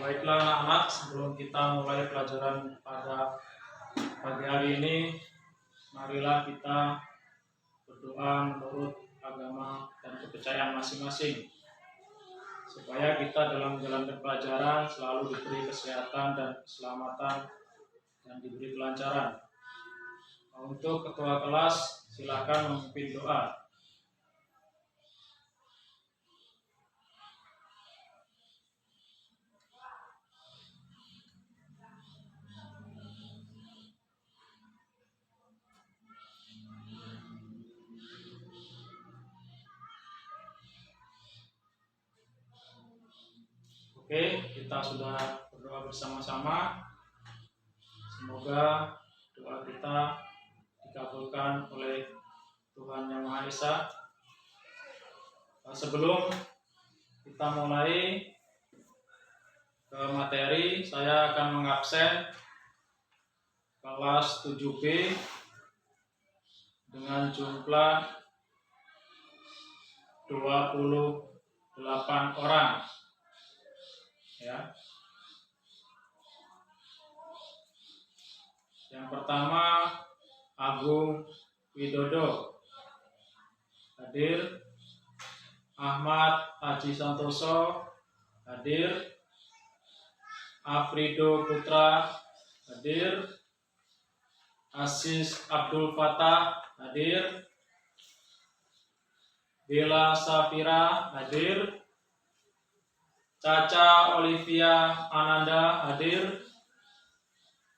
Baiklah anak-anak, sebelum kita mulai pelajaran pada pagi hari ini, marilah kita berdoa menurut agama dan kepercayaan masing-masing, supaya kita dalam menjalankan pelajaran selalu diberi kesehatan dan keselamatan dan diberi kelancaran. Untuk ketua kelas, silakan memimpin doa. Oke, kita sudah berdoa bersama-sama. Semoga doa kita dikabulkan oleh Tuhan Yang Maha Esa. Sebelum kita mulai ke materi, saya akan mengabsen kelas 7B dengan jumlah 28 orang. Ya. Yang pertama, Agung Widodo hadir. Ahmad Haji Santoso hadir. Afrido Putra hadir. Aziz Abdul Fatah hadir. Bella Safira hadir. Caca Olivia Ananda hadir.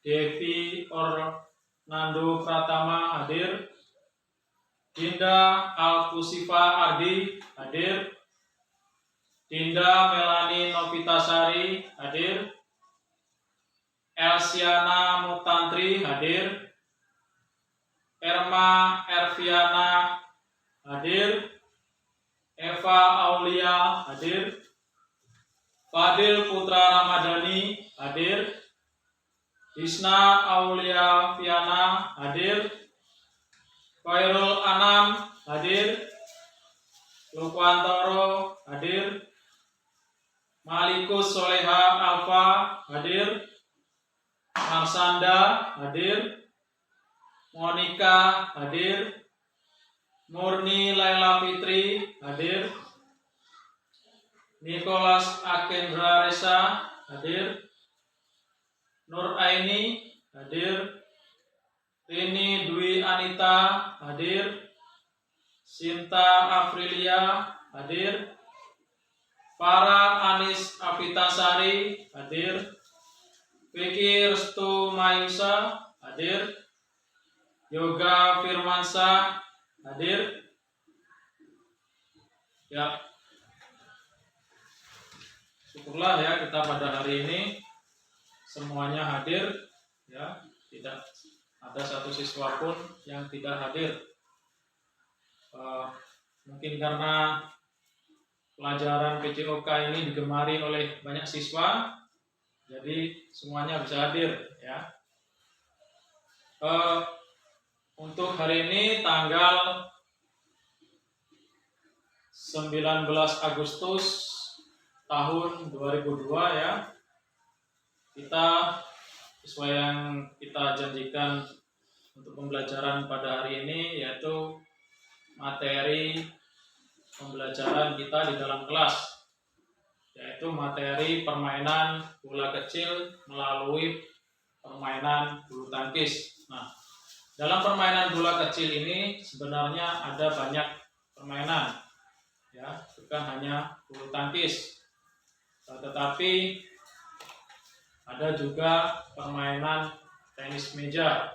Devi Orlando Pratama hadir. Dinda Alfusifa Ardi hadir. Dinda Melani Novitasari hadir. Elsiana Mutantri hadir. Erma Erviana hadir. Eva Aulia hadir. Fadil Putra Ramadhani hadir. Hisna Aulia Viana hadir. Khairul Anam hadir. Lukwantoro hadir. Malikus Soleha Alfa hadir. Marsanda hadir. Monica hadir. Murni Laila Fitri hadir. Nicholas Akendra Resa hadir. Nur Aini hadir. Rini Dwi Anita hadir. Sinta Afrilia hadir. Farah Anis Afitasari hadir. Vicky Restu Mayusa hadir. Yoga Firmansa hadir. Ya, syukurlah ya kita pada hari ini semuanya hadir, ya, tidak ada satu siswa pun yang tidak hadir. Mungkin karena pelajaran PCOK ini digemari oleh banyak siswa, jadi semuanya bisa hadir, ya. Untuk hari ini tanggal 19 Agustus tahun 2002 ya. Kita sesuai yang kita janjikan untuk pembelajaran pada hari ini, yaitu materi pembelajaran kita di dalam kelas, yaitu materi permainan bola kecil melalui permainan bulu tangkis. Nah, dalam permainan bola kecil ini sebenarnya ada banyak permainan, ya, bukan hanya bulu tangkis, tetapi ada juga permainan tenis meja.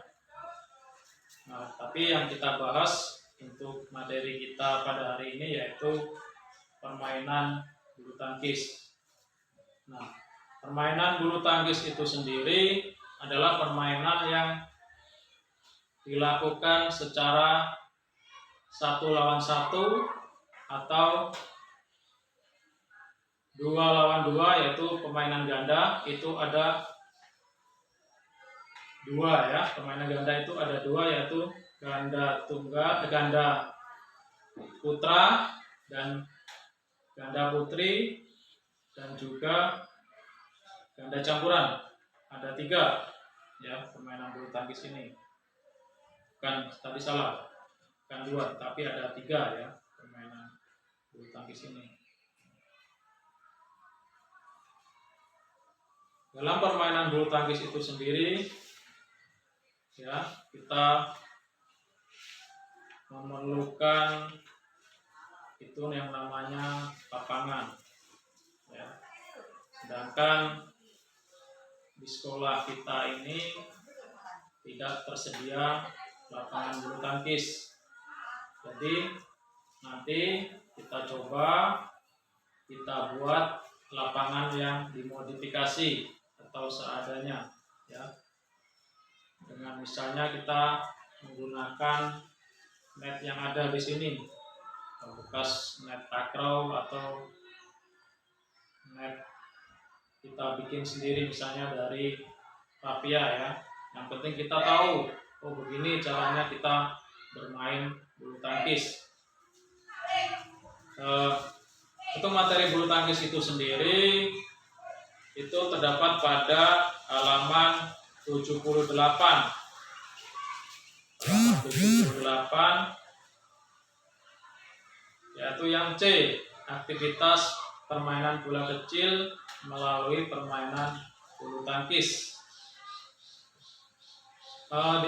Nah, tapi yang kita bahas untuk materi kita pada hari ini yaitu permainan bulu tangkis. Nah, permainan bulu tangkis itu sendiri adalah permainan yang dilakukan secara 1 lawan 1 atau 2 lawan 2, yaitu permainan ganda. Itu ada 2 ya. Permainan ganda itu ada 2, yaitu ganda tunggal, ganda putra dan ganda putri, dan juga Ganda campuran ada 3 ya permainan bulu tangkis ini. Bukan, tadi salah, bukan 2 tapi ada 3 ya permainan bulu tangkis ini. Dalam permainan bulu tangkis itu sendiri ya, kita memerlukan itu yang namanya lapangan ya. Sedangkan di sekolah kita ini tidak tersedia lapangan bulu tangkis. Jadi nanti kita coba kita buat lapangan yang dimodifikasi atau seadanya ya. Dengan misalnya kita menggunakan net yang ada di sini, bekas net takraw atau net kita bikin sendiri misalnya dari rapia ya. Yang penting kita tahu, oh begini caranya kita bermain bulu tangkis. Untuk materi bulu tangkis itu sendiri itu terdapat pada halaman 78. Halaman 78 yaitu yang C, aktivitas permainan bola kecil melalui permainan bulu tangkis.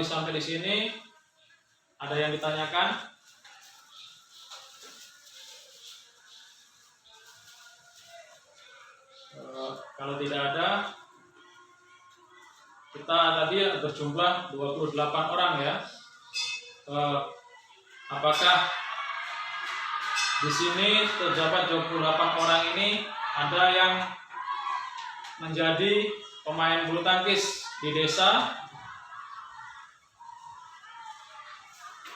Sampai di sini ada yang ditanyakan? Kalau tidak ada, kita tadi berjumlah 28 orang ya. Apakah di sini terdapat 28 orang ini ada yang menjadi pemain bulu tangkis di desa?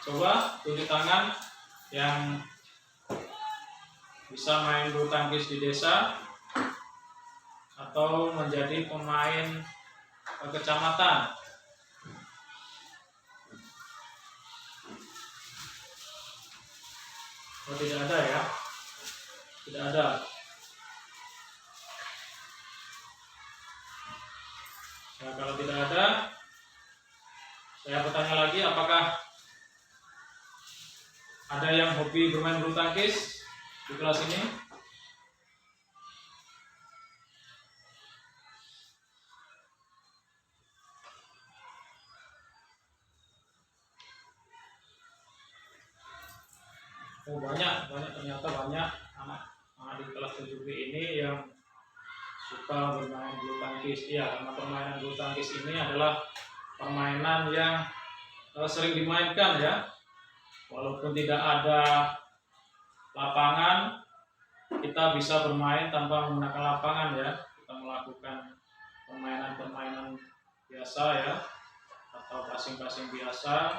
Coba tunjuk tangan yang bisa main bulu tangkis di desa atau menjadi pemain kecamatan. Oh, tidak ada ya? Tidak ada. Nah, kalau tidak ada, saya bertanya lagi, apakah ada yang hobi bermain bulu tangkis di kelas ini? Oh, banyak ternyata banyak anak di kelas 7B ini yang suka bermain bulu tangkis. Iya, karena permainan bulu tangkis ini adalah permainan yang sering dimainkan ya. Walaupun tidak ada lapangan, kita bisa bermain tanpa menggunakan lapangan ya. Kita melakukan permainan-permainan biasa ya, atau passing-passing biasa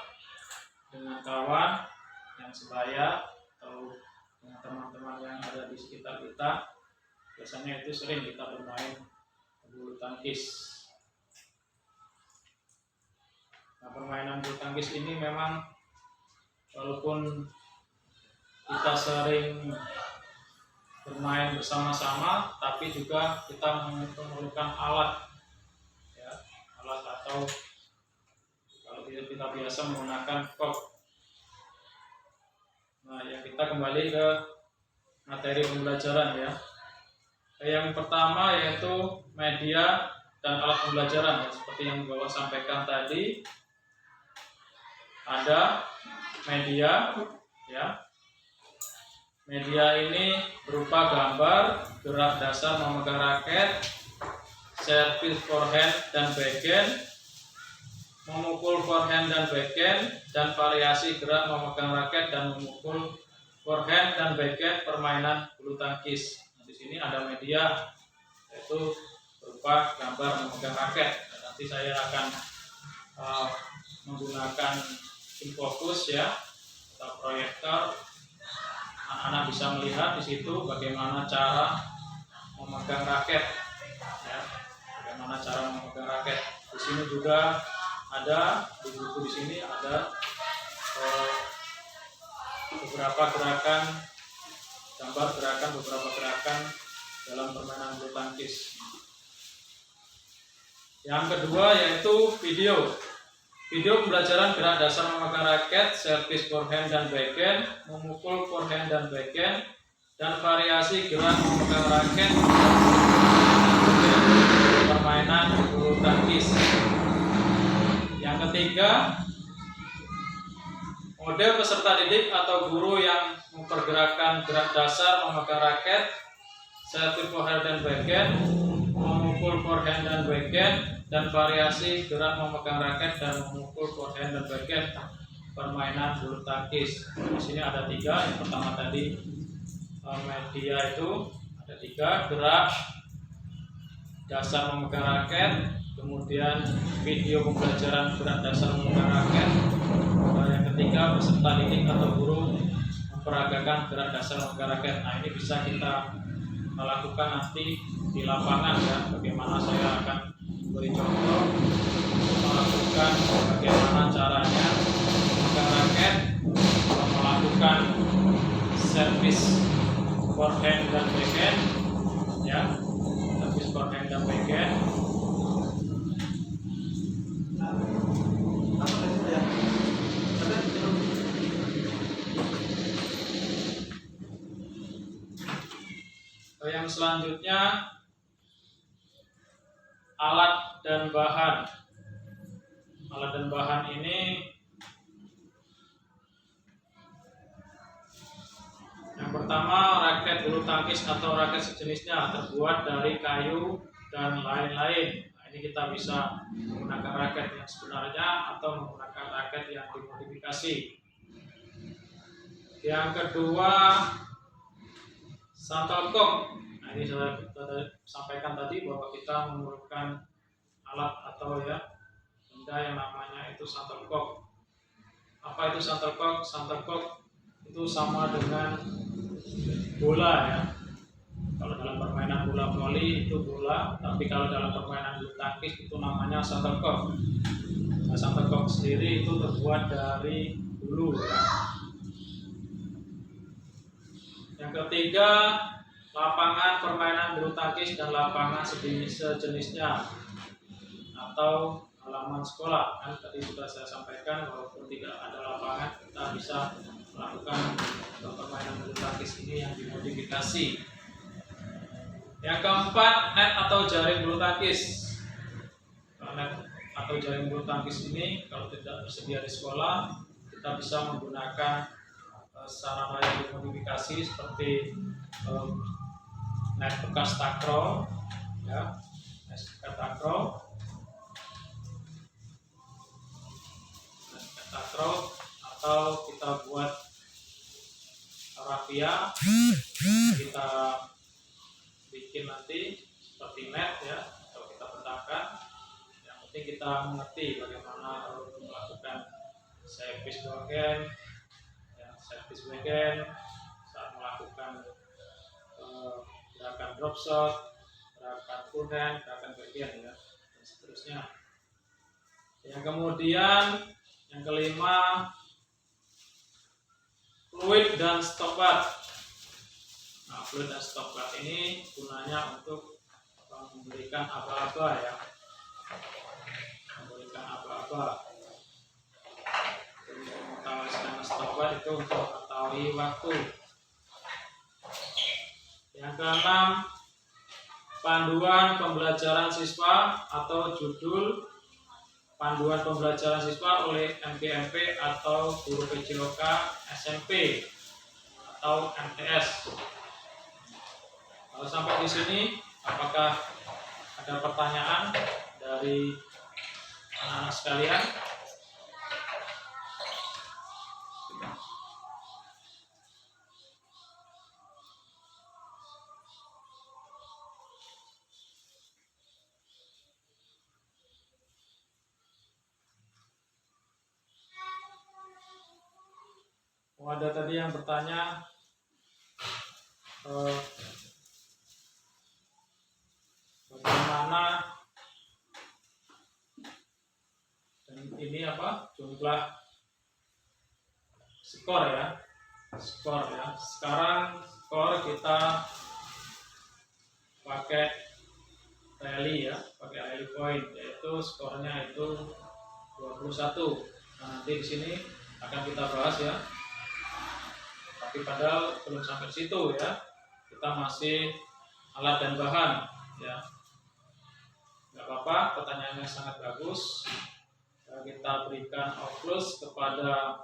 dengan kawan yang sebaya atau dengan teman-teman yang ada di sekitar kita. Biasanya itu sering kita bermain bulu tangkis. Nah, permainan bulu tangkis ini memang walaupun kita sering bermain bersama-sama, tapi juga kita memerlukan alat ya, alat atau kalau tidak kita biasa menggunakan kok. Nah, ya kita kembali ke materi pembelajaran ya. Yang pertama yaitu media dan alat pembelajaran ya. Seperti yang Bapak sampaikan tadi, ada media ya. Media ini berupa gambar, gerak dasar memegang raket, servis forehand dan backhand, memukul forehand dan backhand, dan variasi gerak memegang raket dan memukul forehand dan backhand permainan bulu tangkis. Nah, di sini ada media yaitu berupa gambar memegang raket. Nah, nanti saya akan menggunakan infocus ya atau proyektor. Anak-anak bisa melihat di situ bagaimana cara memegang raket ya, bagaimana cara memegang raket. Di sini juga ada di buku di sini ada beberapa gerakan, gambar gerakan beberapa gerakan dalam permainan bulu tangkis. Yang kedua yaitu video. Video pembelajaran gerak dasar memegang raket, servis forehand dan backhand, memukul forehand dan backhand, dan variasi gerak memegang raket, permainan bulu tangkis. Yang ketiga, model peserta didik atau guru yang mempergerakkan gerak dasar memegang raket, servis forehand dan backhand, memukul forehand dan backhand, dan variasi gerak memegang raket dan memukul forehand dan backhand, permainan bulu tangkis. Di sini ada 3. Yang pertama tadi media itu ada 3, gerak dasar memegang raket, kemudian video pembelajaran gerak dasar memegang raket, dan yang ketiga peserta didik atau guru memperagakan gerak dasar memegang raket. Nah, ini bisa kita melakukan nanti di lapangan ya, bagaimana saya akan beri contoh melakukan bagaimana caranya memegang raket, melakukan servis forehand dan backhand ya, servis forehand dan backhand. Yang selanjutnya alat dan bahan. Alat dan bahan ini yang pertama raket bulu tangkis atau raket sejenisnya terbuat dari kayu dan lain-lain. Nah, ini kita bisa menggunakan raket yang sebenarnya atau menggunakan raket yang dimodifikasi. Yang kedua shuttlecock. Nah, ini saya sampaikan tadi bahwa kita memerlukan alat atau ya benda yang namanya itu shuttlecock. Apa itu shuttlecock? Shuttlecock itu sama dengan bola ya. Kalau dalam permainan bola voli itu bola, tapi kalau dalam permainan bulu tangkis itu namanya shuttlecock. Nah, shuttlecock sendiri itu terbuat dari bulu ya. Yang ketiga, lapangan permainan bulu tangkis dan lapangan sejenisnya atau halaman sekolah. Kan tadi sudah saya sampaikan, walaupun tidak ada lapangan kita bisa melakukan permainan bulu tangkis ini yang dimodifikasi. Yang keempat, net atau jaring bulu tangkis. Net atau jaring bulu tangkis ini kalau tidak tersedia di sekolah, kita bisa menggunakan sarana yang dimodifikasi seperti net bekas takraw ya, net bekas takraw, atau kita buat rafia, kita bikin nanti seperti net ya, atau kita bentangkan. Yang penting kita mengerti bagaimana melakukan servis backhand saat melakukan gerakan drop shot, gerakan forehand, gerakan backhand ya, dan seterusnya. Yang kemudian yang kelima, fluid dan stopwatch. Nah, fluid dan stopwatch ini gunanya untuk memberikan aba-aba ya, memberikan aba-aba. Mengetahui stopwatch itu untuk mengetahui waktu. Yang keenam, panduan pembelajaran siswa atau judul panduan pembelajaran siswa oleh MPMP atau guru PJOK SMP atau MTS. Kalau sampai di sini, apakah ada pertanyaan dari anak-anak sekalian? Ada tadi yang bertanya bagaimana dan ini apa jumlah skor ya, sekarang skor kita pakai rally ya, pakai rally point, yaitu skornya itu 21. Nah, nanti di sini akan kita bahas ya. Tapi padahal belum sampai situ ya. Kita masih alat dan bahan ya. Nggak apa-apa, pertanyaannya sangat bagus. Kita berikan applause kepada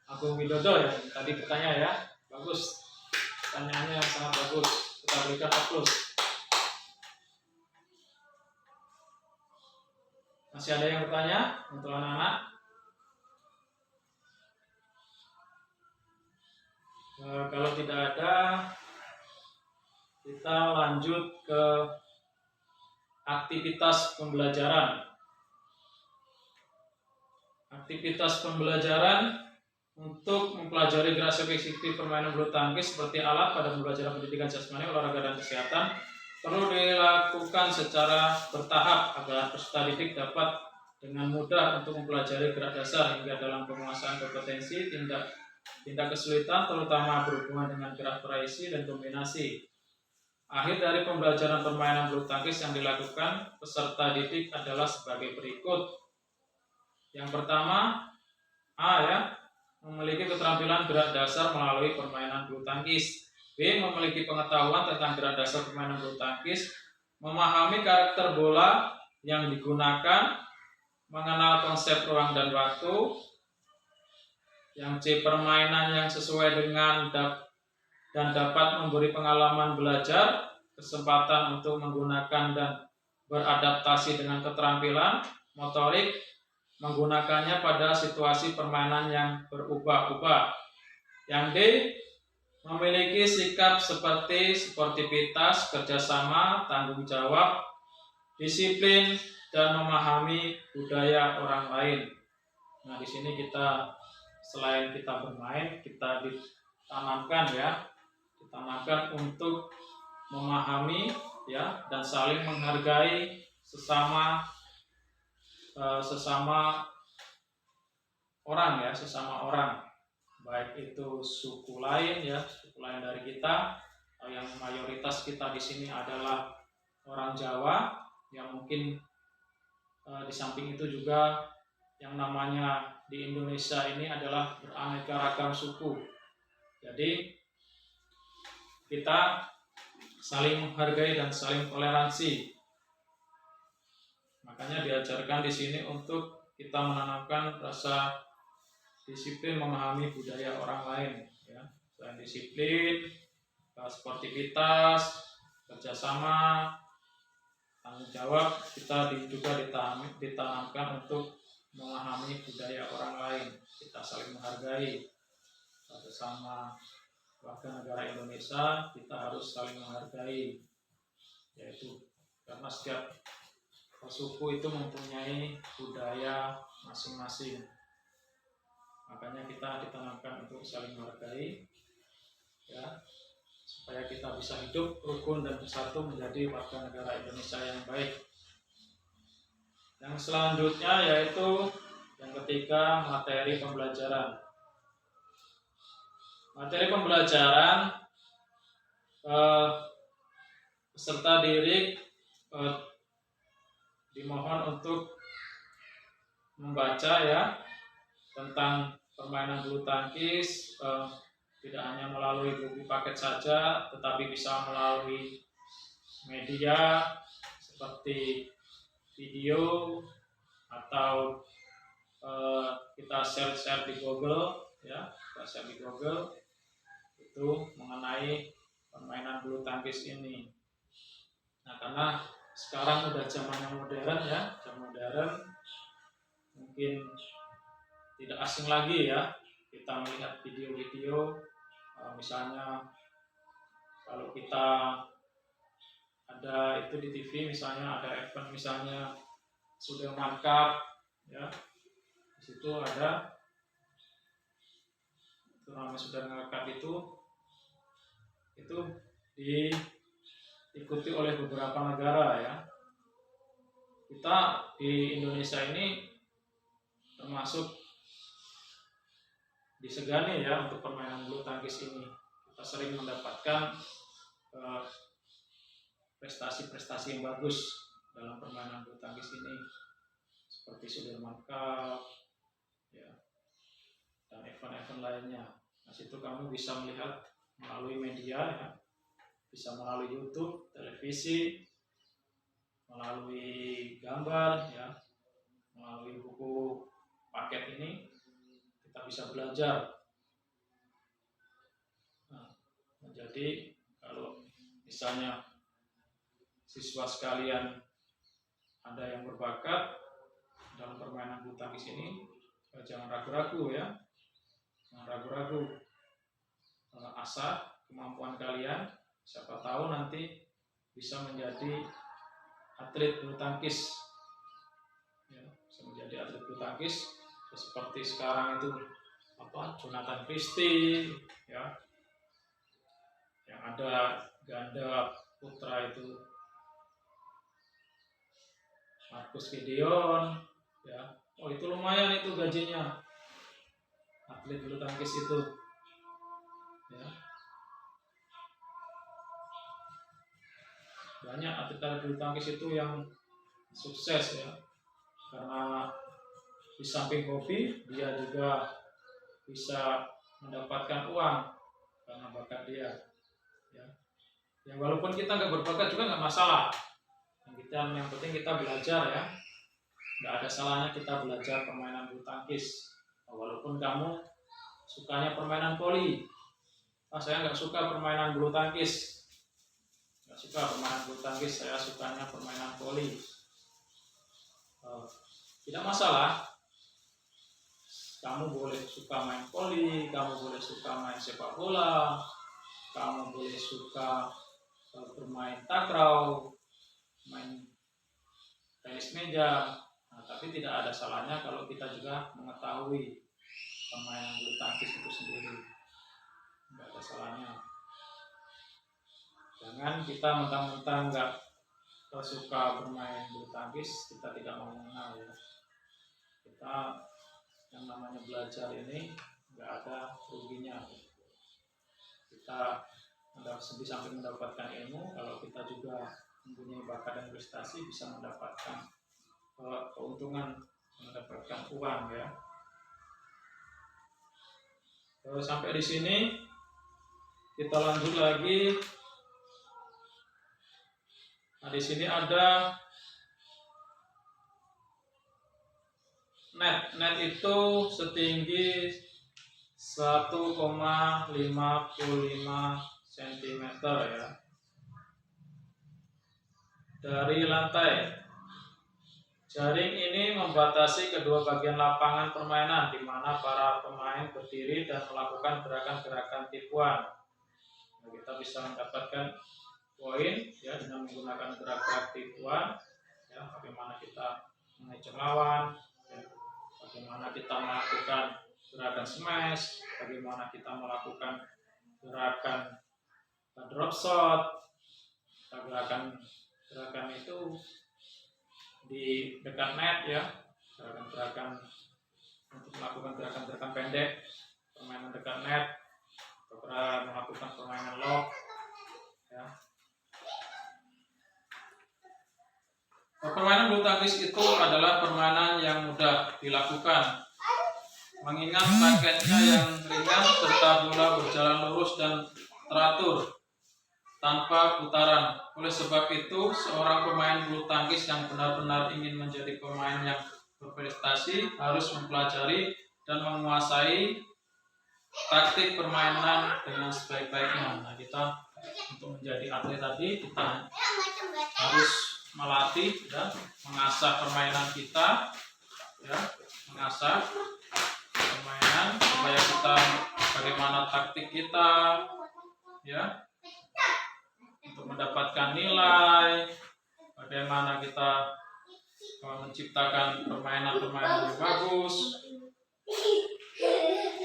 Agung Widodo ya. Tadi bertanya ya. Bagus. Pertanyaannya sangat bagus. Kita berikan applause. Masih ada yang bertanya untuk anak-anak? Kalau tidak ada, kita lanjut ke aktivitas pembelajaran. Aktivitas pembelajaran untuk mempelajari gerak spesifik permainan bulu tangkis seperti alat pada pembelajaran pendidikan jasmani, olahraga dan kesehatan perlu dilakukan secara bertahap agar peserta didik dapat dengan mudah untuk mempelajari gerak dasar hingga dalam penguasaan kompetensi tindak kesulitan terutama berhubungan dengan gerak variasi dan kombinasi. Akhir dari pembelajaran permainan bulu tangkis yang dilakukan peserta didik adalah sebagai berikut. Yang pertama, A ya, memiliki keterampilan gerak dasar melalui permainan bulu tangkis. B. Memiliki pengetahuan tentang gerak dasar permainan bulu tangkis, memahami karakter bola yang digunakan, mengenal konsep ruang dan waktu. Yang C. Permainan yang sesuai dengan dan dapat memberi pengalaman belajar, kesempatan untuk menggunakan dan beradaptasi dengan keterampilan motorik, menggunakannya pada situasi permainan yang berubah-ubah. Yang D. Memiliki sikap seperti sportivitas, kerjasama, tanggung jawab, disiplin, dan memahami budaya orang lain. Nah, di sini kita selain kita bermain, kita ditanamkan ya, ditanamkan untuk memahami ya dan saling menghargai sesama orang ya, sesama orang. Baik itu suku lain ya, suku lain dari kita, yang mayoritas kita di sini adalah orang Jawa, yang mungkin di samping itu juga yang namanya di Indonesia ini adalah beraneka ragam suku. Jadi kita saling menghargai dan saling toleransi. Makanya diajarkan di sini untuk kita menanamkan rasa disiplin, memahami budaya orang lain ya. Selain disiplin, sportivitas, kerjasama, tanggung jawab, kita juga ditanamkan untuk memahami budaya orang lain. Kita saling menghargai bersama warga negara Indonesia, kita harus saling menghargai, yaitu karena setiap suku itu mempunyai budaya masing-masing. Makanya kita ditanamkan untuk saling menghargai ya, supaya kita bisa hidup rukun dan bersatu menjadi warga negara Indonesia yang baik. Yang selanjutnya yaitu yang ketiga, materi pembelajaran. Materi pembelajaran peserta didik dimohon untuk membaca ya tentang permainan bulu tangkis, tidak hanya melalui buku paket saja, tetapi bisa melalui media seperti video atau kita share di Google ya, kita share di Google itu mengenai permainan bulu tangkis ini. Nah, karena sekarang udah zaman yang modern ya, zaman modern, mungkin tidak asing lagi ya kita melihat video-video, misalnya kalau kita ada itu di TV, misalnya ada event misalnya Sudirman Cup ya, di situ ada turnamen Sudirman Cup itu diikuti oleh beberapa negara ya. Kita di Indonesia ini termasuk disegani ya untuk permainan bulu tangkis ini. Kita sering mendapatkan prestasi-prestasi yang bagus dalam permainan bulu tangkis ini, seperti Sudirman Cup, ya, dan event-event lainnya. Nah, situ kamu bisa melihat melalui media, ya, bisa melalui YouTube, televisi, melalui gambar, ya, melalui buku paket ini kita bisa belajar. Nah, jadi kalau misalnya siswa sekalian ada yang berbakat dalam permainan bulu tangkis ini, jangan ragu-ragu, ya, jangan ragu-ragu, asah kemampuan kalian, siapa tahu nanti bisa menjadi atlet bulu tangkis, ya, bisa menjadi atlet bulu tangkis seperti sekarang itu Jonathan Christie, ya, yang ada ganda putra itu Marcus Gideon, ya, itu lumayan itu gajinya atlet bulu tangkis itu, ya. Banyak atlet bulu tangkis itu yang sukses, ya, karena di samping hobi dia juga bisa mendapatkan uang karena bakat dia, ya. Ya, walaupun kita nggak berbakat juga nggak masalah. Yang penting kita belajar, ya. Nggak ada salahnya kita belajar permainan bulu tangkis. Walaupun kamu sukanya permainan voli, saya nggak suka permainan bulu tangkis. Nggak suka permainan bulu tangkis, saya sukanya permainan voli. Tidak masalah. Kamu boleh suka main voli, kamu boleh suka main sepak bola, kamu boleh suka bermain takraw, main tenis meja. Nah, tapi tidak ada salahnya kalau kita juga mengetahui permainan bulu tangkis itu sendiri. Tidak ada salahnya. Jangan kita mentang-mentang nggak suka bermain bulu tangkis, kita tidak mau mengenal, ya. Kita yang namanya belajar ini nggak ada ruginya. Kita di samping mendapatkan ilmu, kalau kita juga mempunyai bakat dan prestasi, bisa mendapatkan keuntungan, mendapatkan uang, ya. Sampai di sini kita lanjut lagi. Nah, di sini ada net itu setinggi 1,55 cm, ya, dari lantai. Jaring ini membatasi kedua bagian lapangan permainan, di mana para pemain berdiri dan melakukan gerakan-gerakan tipuan. Nah, kita bisa mendapatkan poin, ya, dengan menggunakan gerak-gerak tipuan, ya, bagaimana kita mengejek lawan, ya, bagaimana kita melakukan gerakan smash, bagaimana kita melakukan gerakan drop shot, gerakan itu di dekat net, ya, gerakan untuk melakukan gerakan-gerakan pendek, permainan dekat net, atau melakukan permainan lob, ya. Permainan bulu tangkis itu adalah permainan yang mudah dilakukan, mengingat raketnya yang ringan serta bola berjalan lurus dan teratur tanpa putaran. Oleh sebab itu, seorang pemain bulu tangkis yang benar-benar ingin menjadi pemain yang berprestasi harus mempelajari dan menguasai taktik permainan dengan sebaik-baiknya. Nah, kita untuk menjadi atlet tadi, kita harus melatih dan mengasah permainan kita, ya, mengasah permainan supaya kita bagaimana taktik kita, ya, untuk mendapatkan nilai, bagaimana kita menciptakan permainan-permainan yang bagus.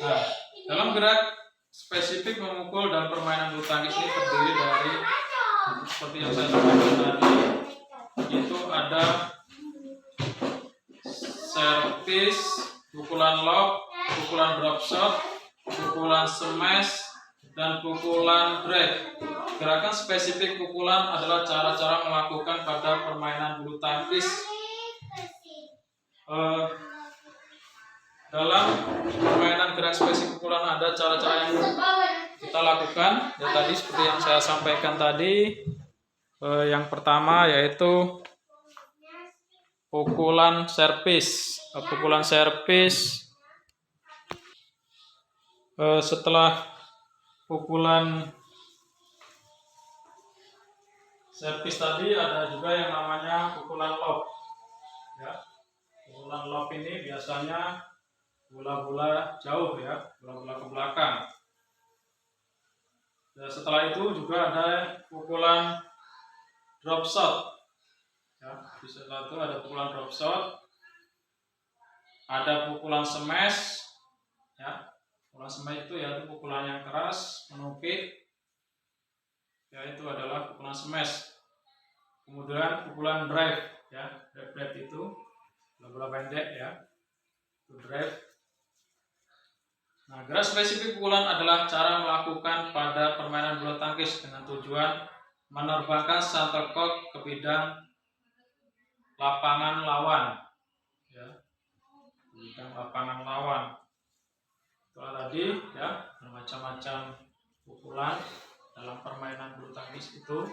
Nah, dalam gerak spesifik memukul dan permainan bulu tangkis ini terdiri dari, seperti yang saya sampaikan tadi, itu ada servis, pukulan lob, pukulan drop shot, pukulan smash, dan pukulan break. Gerakan spesifik pukulan adalah cara-cara melakukan pada permainan bulu tangkis. Dalam permainan gerak spesifik pukulan ada cara-cara yang kita lakukan. Ya tadi seperti yang saya sampaikan tadi. Yang pertama yaitu pukulan servis. Pukulan servis. Setelah pukulan servis tadi ada juga yang namanya pukulan lob. Ya, pukulan lob ini biasanya bola-bola jauh ya, bola-bola ke belakang. Dan setelah itu juga ada pukulan drop shot. Ya, setelah itu ada pukulan drop shot, ada pukulan smash. Ya, pukulan smash itu yaitu pukulan yang keras, menukik. Ya, itu adalah pukulan smash. Kemudian pukulan drive, ya, drive itu bola pendek ya, itu drive. Nah, gerak spesifik pukulan adalah cara melakukan pada permainan bulu tangkis dengan tujuan menerbangkan shuttlecock ke bidang lapangan lawan, ya, bidang lapangan lawan. Itulah tadi ya, macam-macam pukulan dalam permainan bulu tangkis itu.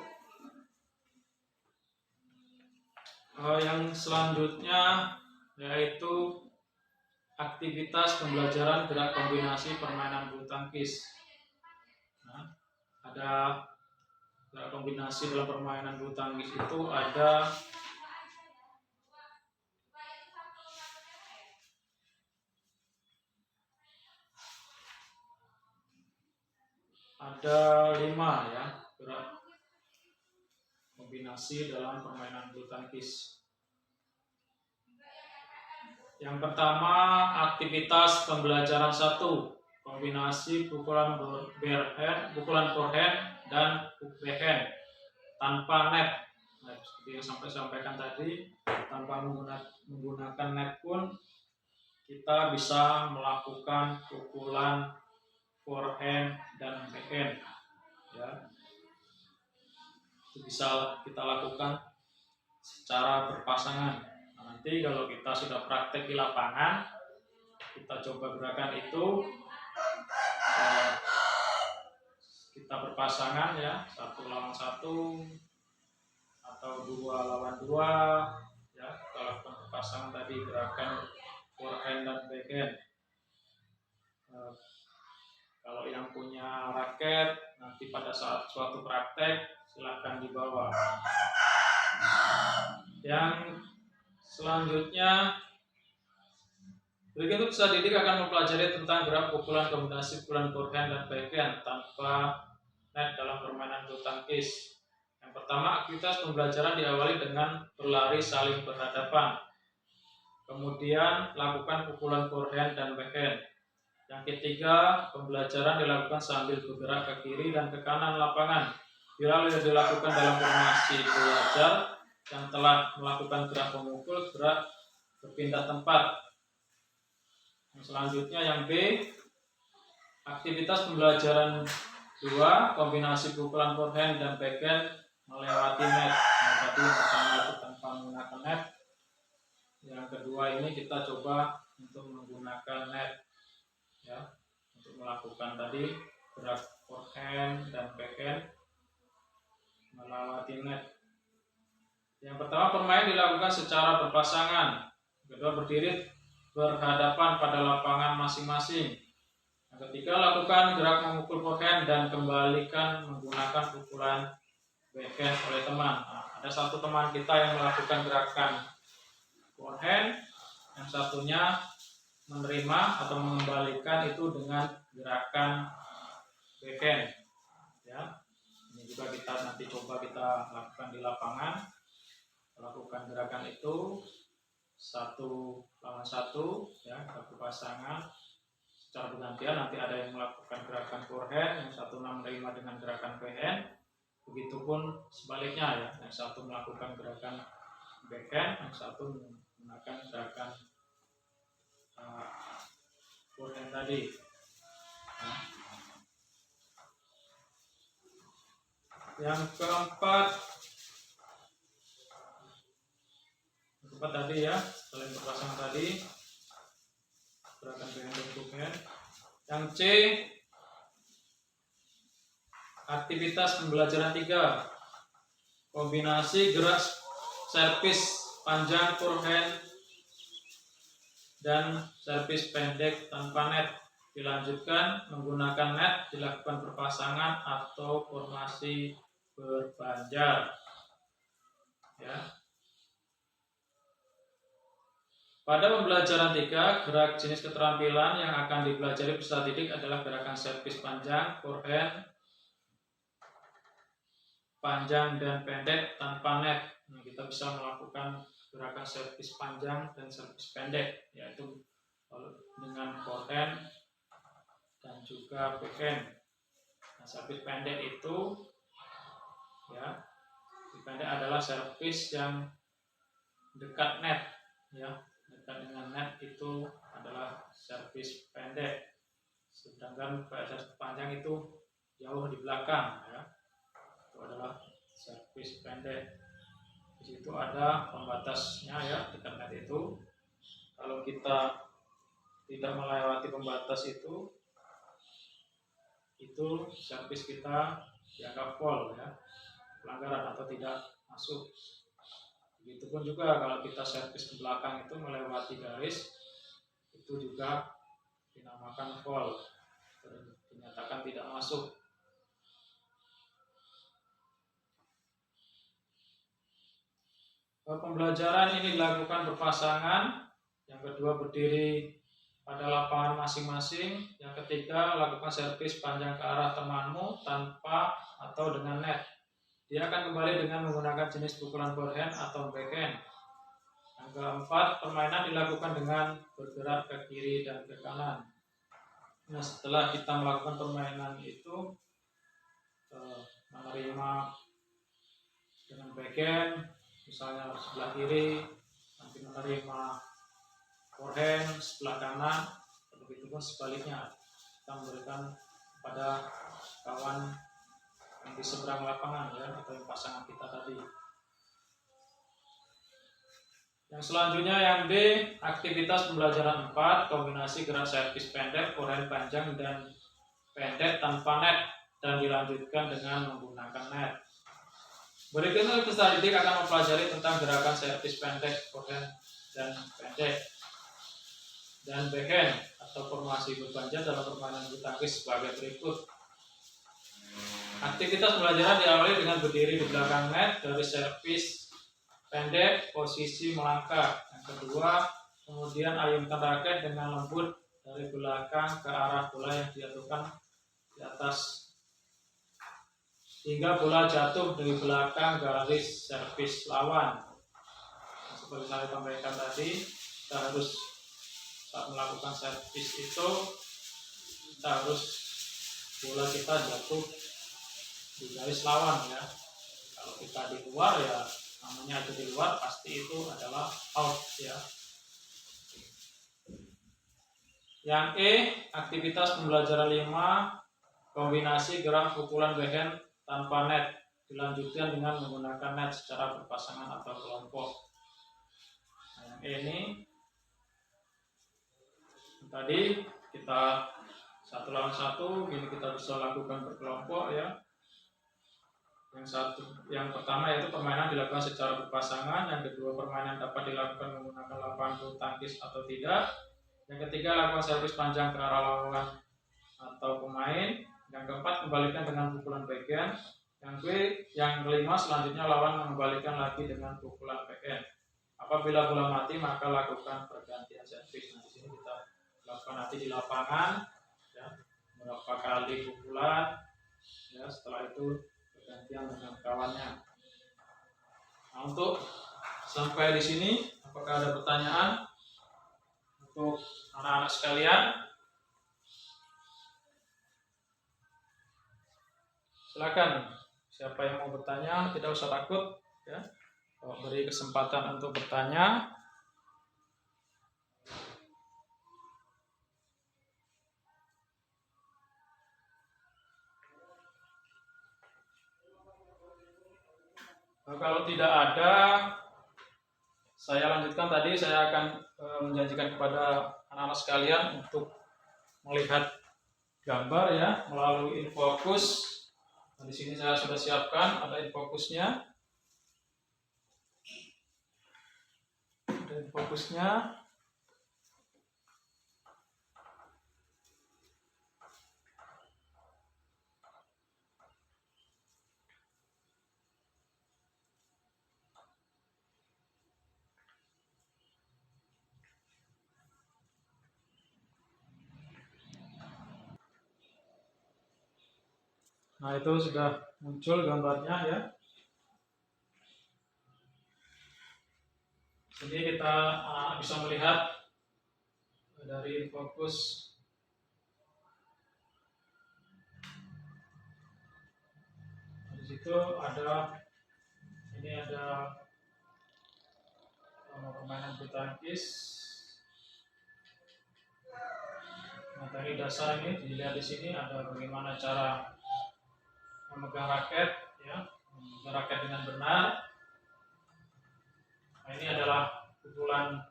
Yang selanjutnya yaitu aktivitas pembelajaran gerak kombinasi permainan bulu tangkis. Nah, ada gerak kombinasi dalam permainan bulu tangkis itu ada ada 5 ya, gerak kombinasi dalam permainan bulu tangkis. Yang pertama, aktivitas pembelajaran 1, kombinasi pukulan forehand dan backhand tanpa net. Nah, seperti yang sampaikan tadi, tanpa menggunakan net pun kita bisa melakukan pukulan forehand dan backhand. Ya, itu bisa kita lakukan secara berpasangan. Nanti kalau kita sudah praktek di lapangan, kita coba gerakan itu, kita berpasangan ya, 1 lawan 1 atau 2 lawan 2 ya, kita lakukan berpasangan tadi gerakan forehand dan backhand. Kalau yang punya raket nanti pada saat suatu praktek silahkan dibawa. Yang selanjutnya, berikut peserta didik akan mempelajari tentang gerak pukulan kombinasi pukulan forehand dan backhand tanpa net dalam permainan bulu tangkis. Yang pertama, aktivitas pembelajaran diawali dengan berlari saling berhadapan. Kemudian lakukan pukulan forehand dan backhand. Yang ketiga, pembelajaran dilakukan sambil bergerak ke kiri dan ke kanan lapangan. Bila dilakukan dalam formasi belajar yang telah melakukan gerak memukul, gerak berpindah tempat. Yang selanjutnya yang B, aktivitas pembelajaran 2, kombinasi pukulan forehand dan backhand melewati net. Nah, tadi yang pertama itu tanpa menggunakan net. Yang kedua ini kita coba untuk menggunakan net, ya, untuk melakukan tadi gerak forehand dan backhand melewati net. Yang pertama, pemain dilakukan secara berpasangan. Kedua, berdiri berhadapan pada lapangan masing-masing. Yang ketiga, lakukan gerak memukul forehand dan kembalikan menggunakan pukulan backhand oleh teman. Nah, ada satu teman kita yang melakukan gerakan forehand, yang satunya menerima atau mengembalikan itu dengan gerakan backhand. Ya, ini juga kita nanti coba kita lakukan di lapangan. Lakukan gerakan itu 1 lawan 1 ya, satu pasangan secara bergantian. Nanti ada yang melakukan gerakan forehand, yang satu menerima dengan gerakan backhand. Begitupun sebaliknya ya, yang satu melakukan gerakan backhand, yang satu menggunakan gerakan forehand tadi. Nah, Yang keempat tadi ya, selain berpasangan tadi gerakan dengan bentuknya. Yang C, aktivitas pembelajaran 3, kombinasi gerak servis panjang forehand dan servis pendek tanpa net. Dilanjutkan menggunakan net, dilakukan berpasangan atau formasi berbanjar. Ya. Pada pembelajaran 3, gerak jenis keterampilan yang akan dipelajari peserta didik adalah gerakan servis panjang, forehand, panjang dan pendek tanpa net. Nah, kita bisa melakukan gerakan servis panjang dan servis pendek, yaitu dengan forehand dan juga backhand. Nah, servis pendek itu ya, pendek adalah servis yang dekat net, ya. Dekat dengan net itu adalah servis pendek, sedangkan servis panjang itu jauh di belakang, ya. Itu adalah servis pendek. Di situ ada pembatasnya ya, dekat net itu. Kalau kita tidak melewati pembatas itu servis kita dianggap foul ya, pelanggaran atau tidak masuk. Begitupun juga kalau kita servis ke belakang itu melewati garis, itu juga dinamakan foul, dinyatakan tidak masuk. Pembelajaran ini dilakukan berpasangan, yang kedua berdiri pada lapangan masing-masing, yang ketiga lakukan servis panjang ke arah temanmu tanpa atau dengan net. Dia akan kembali dengan menggunakan jenis pukulan forehand atau backhand. Yang keempat, permainan dilakukan dengan bergerak ke kiri dan ke kanan. Nah, setelah kita melakukan permainan itu, menerima dengan backhand, misalnya sebelah kiri, nanti menerima forehand sebelah kanan, begitu pun sebaliknya, kita memberikan kepada kawan yang di seberang lapangan ya, atau yang pasangan kita tadi. Yang selanjutnya yang D, aktivitas pembelajaran 4, kombinasi gerak servis pendek, forehand panjang dan pendek tanpa net, dan dilanjutkan dengan menggunakan net. Berikutnya peserta didik akan mempelajari tentang gerakan servis pendek, forehand dan pendek dan backhand atau formasi berbanjar dalam permainan bulu tangkis sebagai berikut. Aktivitas pembelajaran diawali dengan berdiri di belakang net dari servis pendek, posisi melangkah. Yang kedua, kemudian ayunkan raket dengan lembut dari belakang ke arah bola yang dijatuhkan di atas hingga bola jatuh dari belakang garis servis lawan. Nah, seperti saya sampaikan tadi, kita harus saat melakukan servis itu kita harus bola kita jatuh di garis lawan ya. Kalau kita di luar ya namanya itu di luar, pasti itu adalah out ya. Yang E, aktivitas pembelajaran 5, kombinasi gerak pukulan backhand tanpa net, dilanjutkan dengan menggunakan net secara berpasangan atau kelompok. Nah, yang E ini tadi kita 1 lawan 1, ini kita bisa lakukan berkelompok ya. Yang pertama yaitu permainan dilakukan secara berpasangan, yang kedua permainan dapat dilakukan menggunakan lapangan bulu tangkis atau tidak, yang ketiga lakukan servis panjang ke arah lawan atau pemain, yang keempat kembalikan dengan pukulan backhand, yang kelima selanjutnya lawan mengembalikan lagi dengan pukulan backhand. Apabila bola mati maka lakukan pergantian servis. Nah, di sini kita lakukan nanti di lapangan ya, berapa kali pukulan ya, setelah itu pergantian dengan kawannya. Nah, untuk sampai di sini apakah ada pertanyaan untuk anak-anak sekalian? Silakan, siapa yang mau bertanya tidak usah takut ya. Beri kesempatan untuk bertanya. Kalau tidak ada, saya lanjutkan. Tadi saya akan menjanjikan kepada anak-anak sekalian untuk melihat gambar ya melalui infocus. Nah, di sini saya sudah siapkan, ada infocusnya. Ada infocusnya. Nah, itu sudah muncul gambarnya ya. Sini kita bisa melihat dari fokus. Di situ ada, ini ada permainan bulu tangkis. Materi dasar ini dilihat di sini ada bagaimana cara memegang raket ya, memegang raket dengan benar. Nah, ini adalah pukulan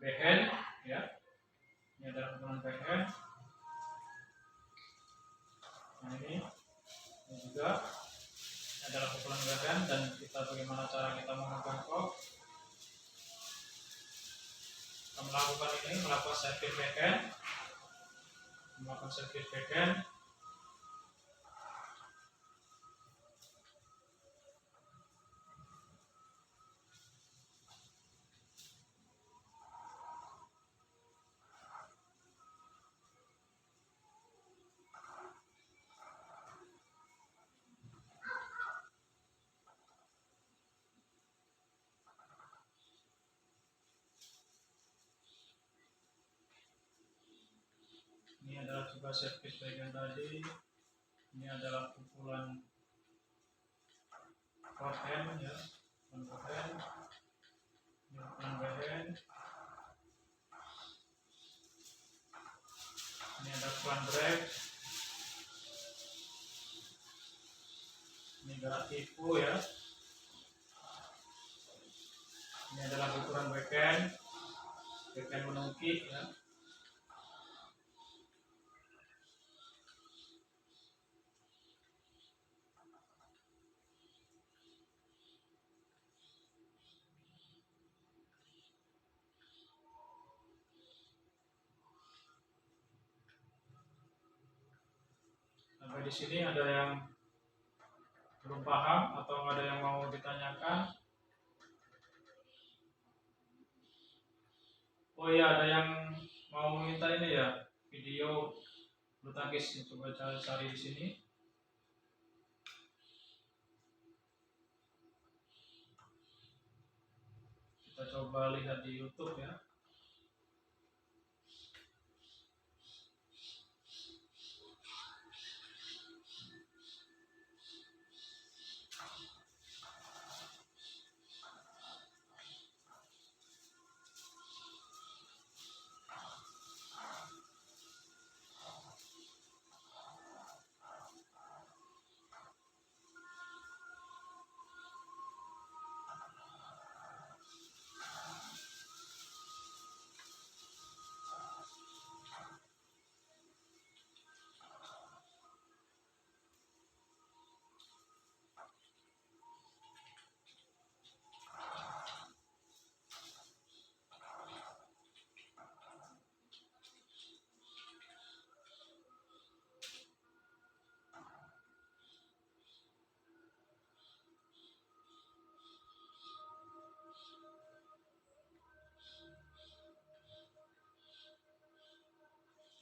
backhand ya. Ini adalah pukulan backhand. Nah, ini juga adalah pukulan backhand, dan kita bagaimana cara kita memegang kok. Kita melakukan ini, melakukan service backhand. Melakukan service backhand. Ini adalah juga service backhand tadi. Ini adalah pukulan forehand ya, forehand. Ini pukulan backhand. Ini ada pukulan break. Ini gerak tipu ya. Ini adalah pukulan backhand, backhand menungkik ya. Sampai di sini ada yang belum paham atau ada yang mau ditanyakan? Oh iya, ada yang mau minta ini ya, video bulu tangkis. Coba cari di sini. Kita coba lihat di YouTube ya.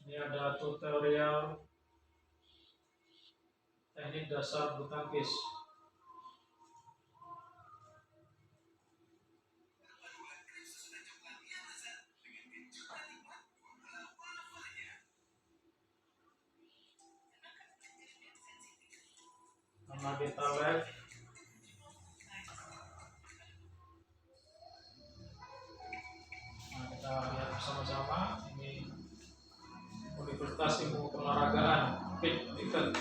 Ini ada tutorial teknik dasar bulu tangkis. Nama kita live. Nah, kita lihat bersama-sama. Ini Universitas Ilmu Keolahragaan Fit Event.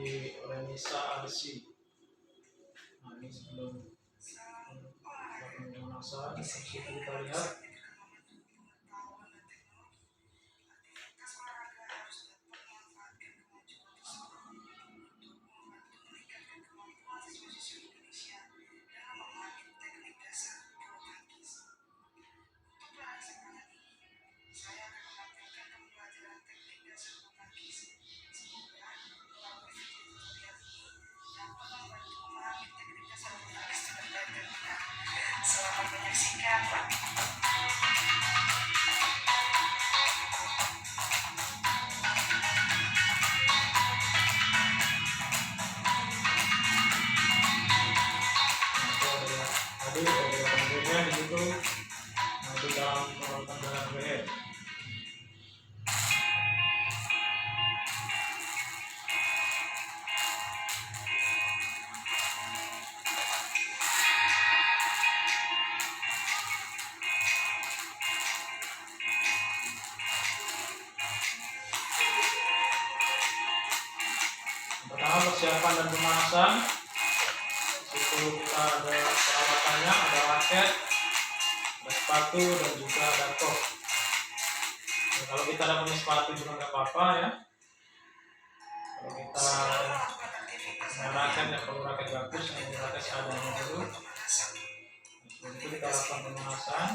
oleh Nisa Arsi. Nah, ini sebelum pemanasan, kita lihat. Tadi beberapa kemudian di situ di dalam perawatan darah leher. Pertama, persiapan dan pemanasan. Situ kita ada perawatannya, ada raket, ada sepatu, dan juga ada kok. Nah, kalau kita ada punya sepatu juga nggak apa-apa ya. Kalau kita punya raket, ya perlu raket bagus, yang raket seadanya dulu. Sebelum itu kita lakukan pemanasan.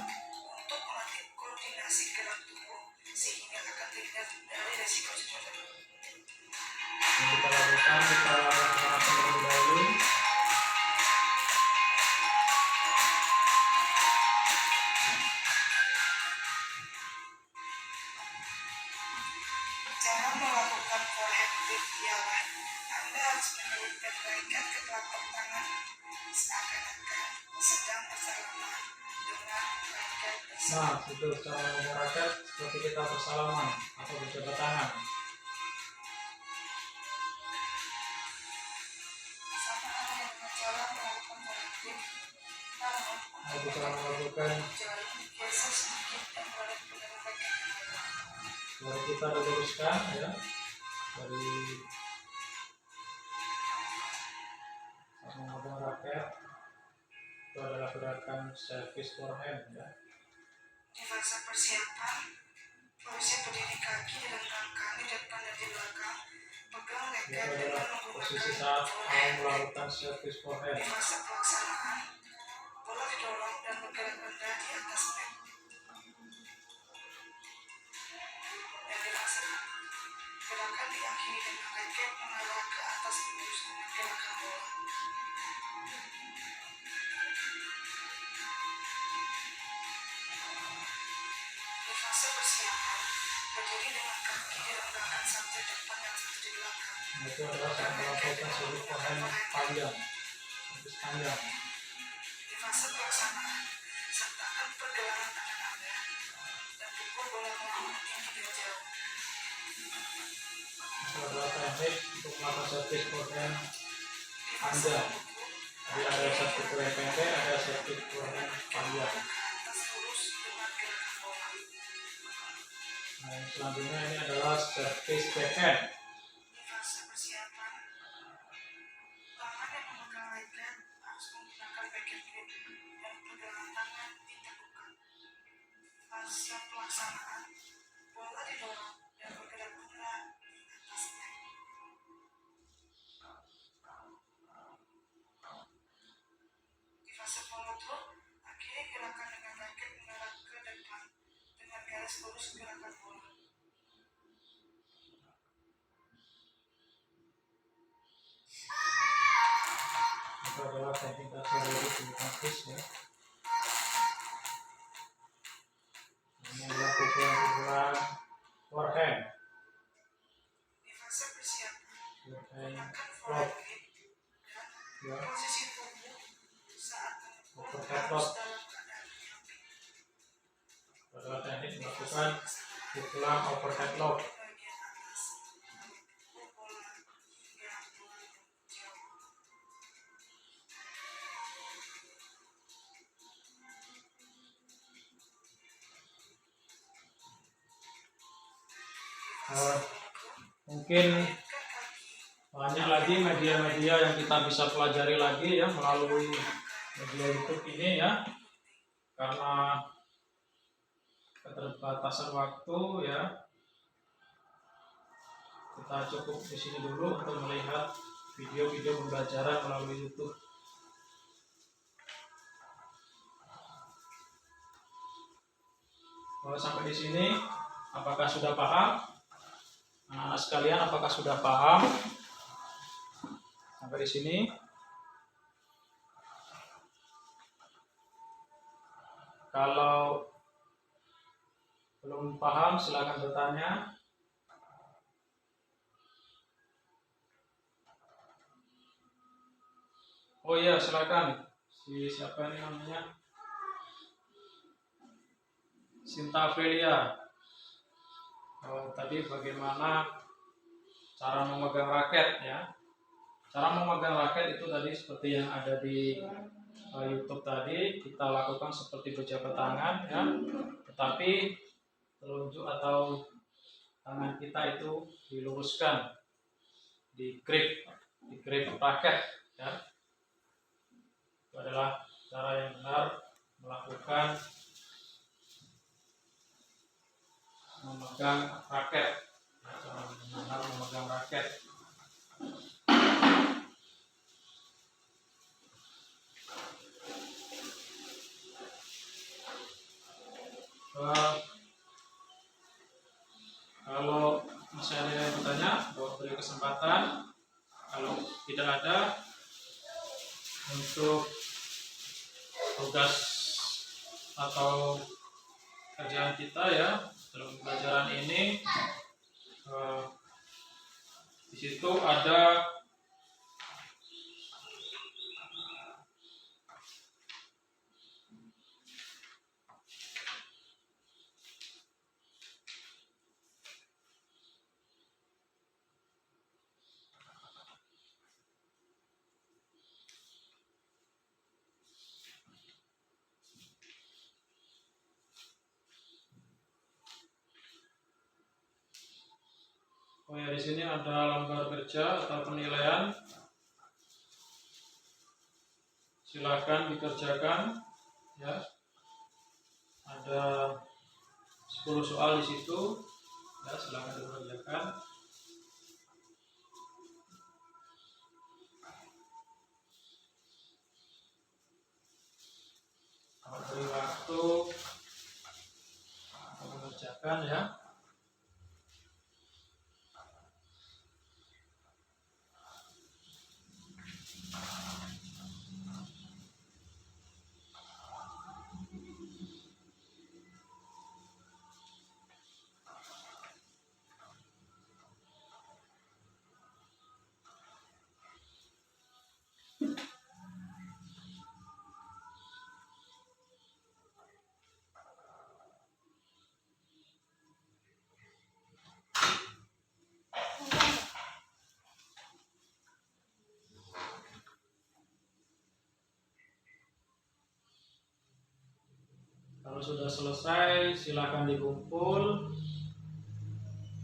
Yang kita lakukan, kita lakukan pemanasan terlebih dahulu. Cara melakukan forehead lift ialah Anda harus menyelipkan raket ke telapak tangan seakan-akan sedang bersalaman dengan raket bersama. Nah, itu cara menggunakan raket seperti kita bersalaman atau berjabat tangan. Sama halnya dengan cara melakukan forehead lift, namun Itu cara melakukan. jarum digeser sedikit dan benar-benar raket kembali. Mari kita luruskan ya dari menggunakan raket. Itu adalah gerakan service forehand ya. Di fase persiapan, posisi berdiri kaki direntangkan di depan dan di belakang, pegang Itu raket dengan adalah posisi menggunakan saat mau forehead lift. melakukan service forehand. Di fase pelaksanaan, bola didorong dan bergerak rendah di atas net. Dan di fase gerakan diakhiri dengan raket mengarah ke atas lurus dengan gerakan bola. Di fase persiapan, berdiri dengan kaki direndahkan satu di depan dan satu di belakang. Itu adalah saat melakukan service forehand panjang, service panjang. Di fase pelaksanaan, sertakan pergelangan tangan Anda dan pukul bola melambung tinggi dan jauh. Itu adalah teknik untuk melakukan service forehand Di fase panjang. memukul, Jadi ada service forehand pendek, ada service forehand panjang. ke atas lurus dengan gerakan bola. Nah, yang selanjutnya ini adalah service backhand. Di fase persiapan, tangan yang memegang raket harus menggunakan backhand grip dan pergelangan tangan diteguhkan. Fase pelaksanaan, bola didorong dan bergerak rendah di atas net. Di fase penutup, akhiri gerakan dengan raket mengarah ke depan dengan garis lurus gerakan bola. Itu adalah teknik dasar dari bulu tangkis ya. Ini adalah pukulan-pukulan forehand, Di fase persiapan, forehand gunakan lock forehead grip dan ya, posisi tubuh saat memukul overhead harus lock. dalam keadaan menyamping. Itu adalah teknik melakukan pukulan overhead lock. Bagian atas, lalu pukul bola hingga bola jauh. Di fase Eh, memukul, mungkin ayunkan kaki banyak lagi media-media yang kita bisa pelajari lagi ya melalui media YouTube ini ya, karena keterbatasan waktu ya, kita cukup di sini dulu untuk melihat video-video pembelajaran melalui YouTube. Kalau sampai di sini, apakah sudah paham? Anak-anak sekalian, apakah sudah paham sampai di sini? Kalau belum paham, silakan bertanya. Oh iya, silakan. Siapa ini namanya? Sinta Aprilia. Tadi bagaimana cara memegang raket ya? Cara memegang raket itu tadi seperti yang ada di YouTube tadi, kita lakukan seperti berjabat tangan ya. Tetapi telunjuk atau tangan kita itu diluruskan, di grip raket ya. Itu adalah cara yang benar melakukan memegang raket. Cara benar memegang raket. Kalau masih ada yang bertanya, beri kesempatan. Kalau tidak ada, untuk tugas atau kerjaan kita ya dalam pelajaran ini, di situ ada di sini ada lembar kerja atau penilaian. Silakan dikerjakan ya. Ada 10 soal di situ. Ya, silakan dikerjakan. Beri waktu untuk mengerjakan ya. Kalau sudah selesai, silakan dikumpul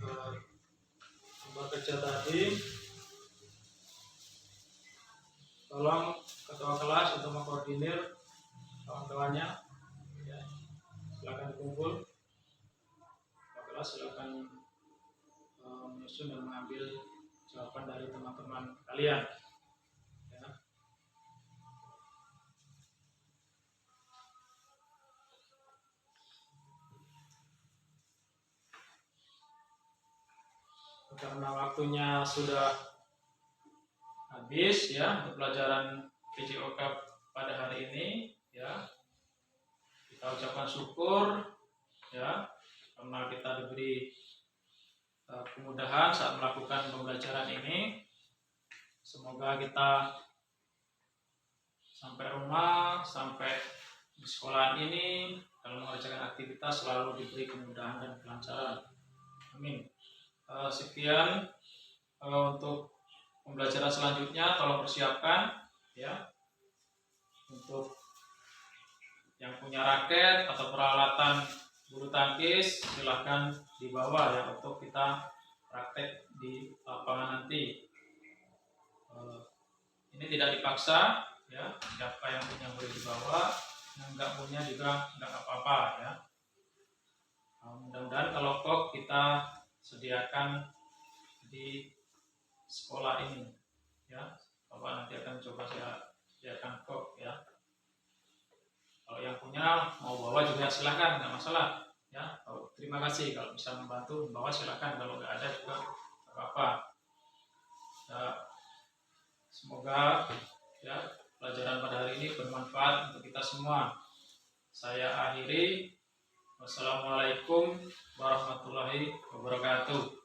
lembar kerja tadi. Tolong ketua kelas untuk mengkoordinir kawan-kawannya. Ya, silakan dikumpul. Ketua kelas silakan menyusun dan mengambil jawaban dari teman-teman kalian. Ya. Karena waktunya sudah habis ya untuk pelajaran PJOK pada hari ini ya, kita ucapkan syukur ya karena kita diberi kemudahan saat melakukan pembelajaran ini. Semoga kita sampai rumah, sampai di sekolah ini dalam mengerjakan aktivitas selalu diberi kemudahan dan kelancaran. Amin. Sekian untuk pembelajaran selanjutnya, tolong persiapkan ya. Untuk yang punya raket atau peralatan bulu tangkis silahkan dibawa ya untuk kita praktek di lapangan nanti. Ini tidak dipaksa, ya. Siapa yang punya boleh dibawa, yang nggak punya juga nggak apa-apa, ya. Nah, mudah-mudahan kalau kok kita sediakan di sekolah ini, ya. Bapak nanti akan coba saya sediakan kok, ya. Kalau yang punya mau bawa juga silahkan, nggak masalah, ya. Terima kasih kalau bisa membantu membawa silahkan, kalau nggak ada juga nggak apa-apa. Ya, semoga ya pelajaran pada hari ini bermanfaat untuk kita semua. Saya akhiri. Wassalamualaikum warahmatullahi wabarakatuh.